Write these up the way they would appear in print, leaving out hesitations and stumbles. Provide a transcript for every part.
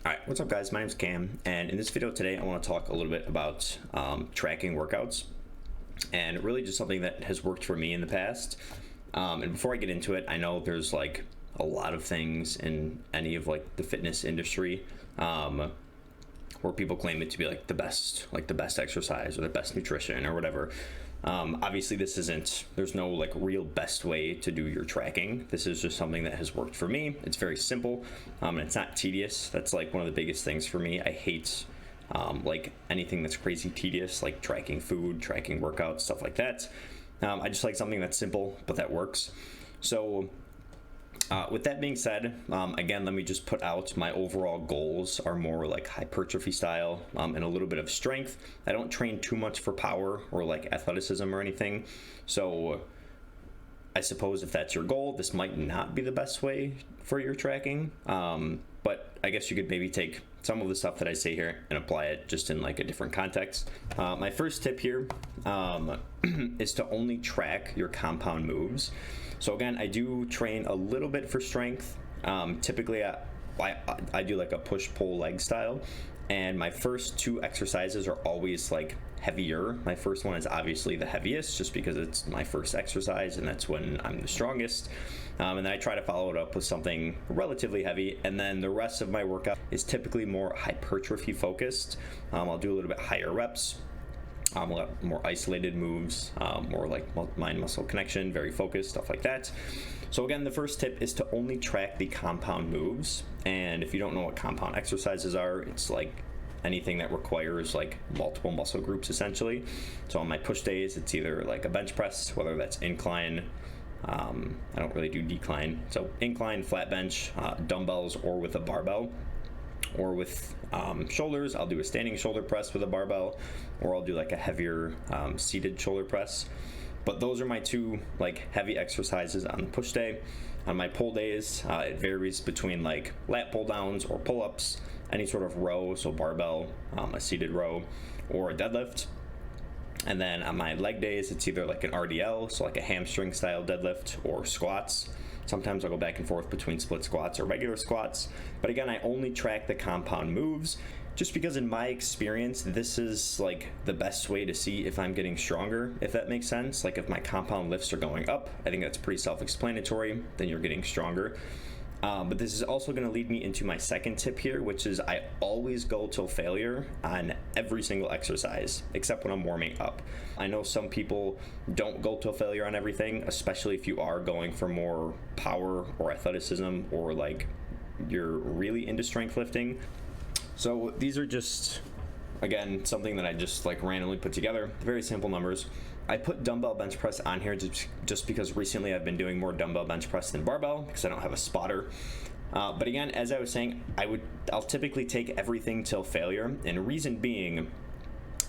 Alright, what's up guys? My name's Cam, and in this video today I want to talk a little bit about tracking workouts, and really just something that has worked for me in the past. And before I get into it, I know there's like a lot of things in any of like the fitness industry where people claim it to be like the best exercise or the best nutrition or whatever. Obviously there's no like real best way to do your tracking. This is just something that has worked for me. It's very simple, and it's not tedious. That's like one of the biggest things for me. I hate like anything that's crazy tedious, like tracking food, tracking workouts, stuff like that. I just like something that's simple but that works. So with that being said, again, let me just put out my overall goals are more like hypertrophy style and a little bit of strength. I don't train too much for power or like athleticism or anything. So I suppose if that's your goal, this might not be the best way for your tracking. But I guess you could maybe take some of the stuff that I say here and apply it just in like a different context. My first tip here is to only track your compound moves. So again, I do train a little bit for strength. Typically I do like a push-pull leg style, and my first two exercises are always like heavier. My first one is obviously the heaviest just because it's my first exercise and that's when I'm the strongest. And then I try to follow it up with something relatively heavy, and then the rest of my workout is typically more hypertrophy focused. I'll do a little bit higher reps, a lot more isolated moves, more like mind-muscle connection, very focused, stuff like that. So again, the first tip is to only track the compound moves. And if you don't know what compound exercises are, it's like anything that requires like multiple muscle groups essentially. So on my push days, it's either like a bench press, whether that's incline, I don't really do decline, so incline, flat bench, dumbbells, or with a barbell. Or with shoulders, I'll do a standing shoulder press with a barbell, or I'll do like a heavier seated shoulder press. But those are my two like heavy exercises on the push day. On my pull days, it varies between like lat pull downs or pull-ups, any sort of row, so barbell, a seated row, or a deadlift. And then on my leg days, it's either like an RDL, so like a hamstring style deadlift, or squats. Sometimes I'll go back and forth between split squats or regular squats. But again, I only track the compound moves just because in my experience, this is like the best way to see if I'm getting stronger, if that makes sense. Like if my compound lifts are going up, I think that's pretty self-explanatory, then you're getting stronger. But this is also going to lead me into my second tip here, which is I always go till failure on every single exercise, except when I'm warming up. I know some people don't go till failure on everything, especially if you are going for more power or athleticism, or like you're really into strength lifting. So these are just, again, something that I just like randomly put together, very simple numbers. I put dumbbell bench press on here just because recently I've been doing more dumbbell bench press than barbell because I don't have a spotter. But again, as I was saying, I'll typically take everything till failure, and reason being,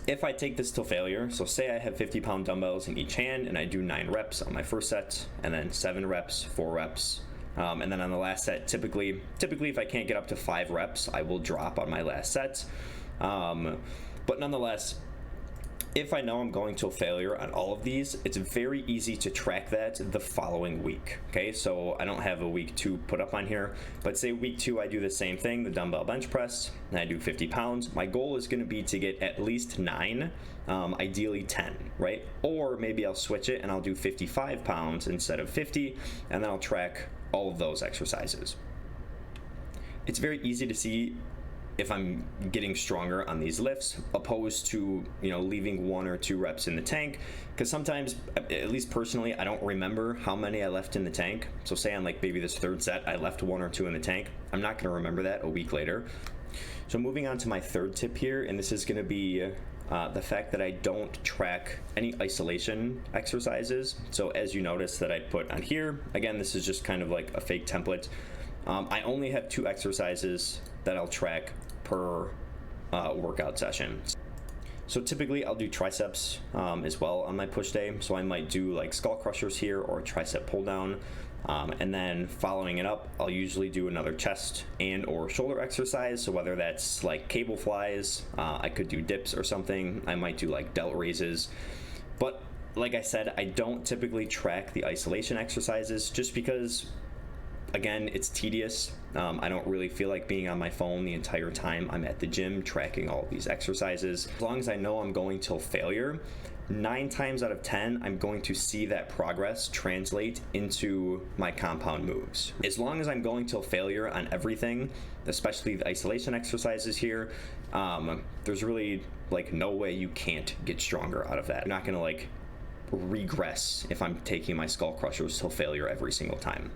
if I take this till failure, so say I have 50-pound dumbbells in each hand and I do 9 reps on my first set, and then 7 reps, 4 reps, and then on the last set, typically if I can't get up to 5 reps, I will drop on my last set. But nonetheless, if I know I'm going till failure on all of these, it's very easy to track that the following week. Okay, so I don't have a week 2 put up on here, but say week 2 I do the same thing, the dumbbell bench press, and I do 50 pounds. My goal is going to be to get at least 9, ideally 10, right? Or maybe I'll switch it and I'll do 55 pounds instead of 50, and then I'll track all of those exercises. It's very easy to see if I'm getting stronger on these lifts opposed to, you know, leaving 1 or 2 reps in the tank, because sometimes, at least personally, I don't remember how many I left in the tank. So say on like maybe this third set I left 1 or 2 in the tank, I'm not going to remember that a week later. So moving on to my third tip here, and this is going to be the fact that I don't track any isolation exercises. So as you notice that I put on here, again, this is just kind of like a fake template. I only have 2 exercises that I'll track per workout session. So typically I'll do triceps as well on my push day. So I might do like skull crushers here or a tricep pull down. And then following it up, I'll usually do another chest and or shoulder exercise. So whether that's like cable flies, I could do dips or something. I might do like delt raises. But like I said, I don't typically track the isolation exercises just because Again, it's tedious. I don't really feel like being on my phone the entire time I'm at the gym tracking all of these exercises. As long as I know I'm going till failure, 9 times out of 10, I'm going to see that progress translate into my compound moves. As long as I'm going till failure on everything, especially the isolation exercises here, there's really like no way you can't get stronger out of that. I'm not gonna like regress if I'm taking my skull crushers till failure every single time.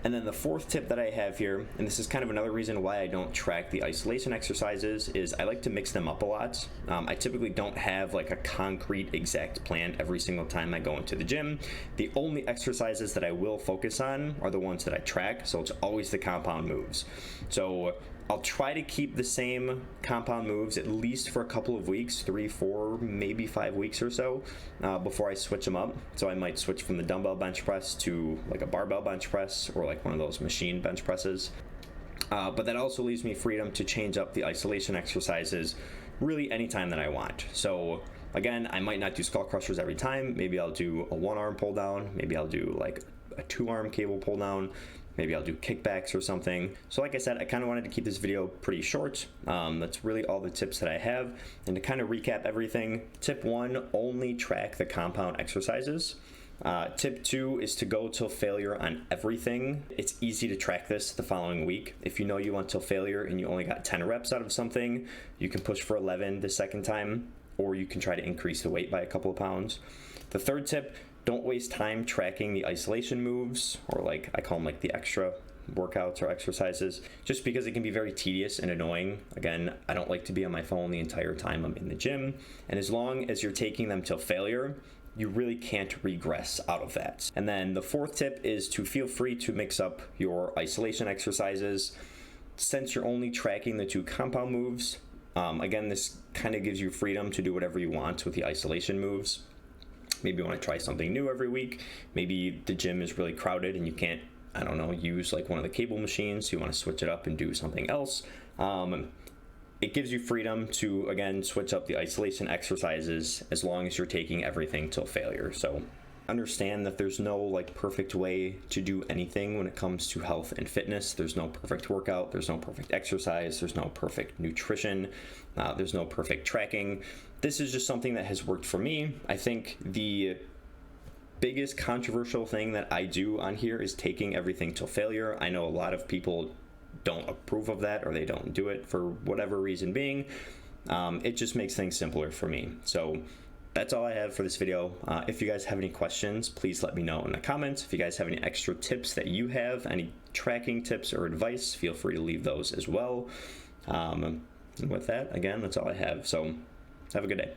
And then the fourth tip that I have here, and this is kind of another reason why I don't track the isolation exercises, is I like to mix them up a lot. I typically don't have like a concrete exact plan every single time I go into the gym. The only exercises that I will focus on are the ones that I track, so it's always the compound moves. So I'll try to keep the same compound moves at least for a couple of weeks, 3, 4, maybe 5 weeks or so, before I switch them up. So I might switch from the dumbbell bench press to like a barbell bench press or like one of those machine bench presses. But that also leaves me freedom to change up the isolation exercises really anytime that I want. So again, I might not do skull crushers every time. Maybe I'll do a 1-arm pull down. Maybe I'll do like a 2-arm cable pull down. Maybe I'll do kickbacks or something. So like I said, I kind of wanted to keep this video pretty short. That's really all the tips that I have. And to kind of recap everything, tip 1, only track the compound exercises. Tip 2 is to go till failure on everything. It's easy to track this the following week. If you know you want till failure and you only got 10 reps out of something, you can push for 11 the second time, or you can try to increase the weight by a couple of pounds. The third tip, don't waste time tracking the isolation moves, or like I call them like the extra workouts or exercises, just because it can be very tedious and annoying. Again, I don't like to be on my phone the entire time I'm in the gym. And as long as you're taking them till failure, you really can't regress out of that. And then the fourth tip is to feel free to mix up your isolation exercises. Since you're only tracking the 2 compound moves, again, this kind of gives you freedom to do whatever you want with the isolation moves. Maybe you want to try something new every week. Maybe the gym is really crowded and you can't, I don't know, use like one of the cable machines. So you want to switch it up and do something else. It gives you freedom to, again, switch up the isolation exercises as long as you're taking everything till failure. So understand that there's no like perfect way to do anything when it comes to health and fitness. There's no perfect workout, there's no perfect exercise, there's no perfect nutrition, there's no perfect tracking. This is just something that has worked for me. I think the biggest controversial thing that I do on here is taking everything till failure. I know a lot of people don't approve of that, or they don't do it for whatever reason being. It just makes things simpler for me. So that's all I have for this video. If you guys have any questions, please let me know in the comments. If you guys have any extra tips that you have, any tracking tips or advice, feel free to leave those as well. And with that, again, that's all I have. So have a good day.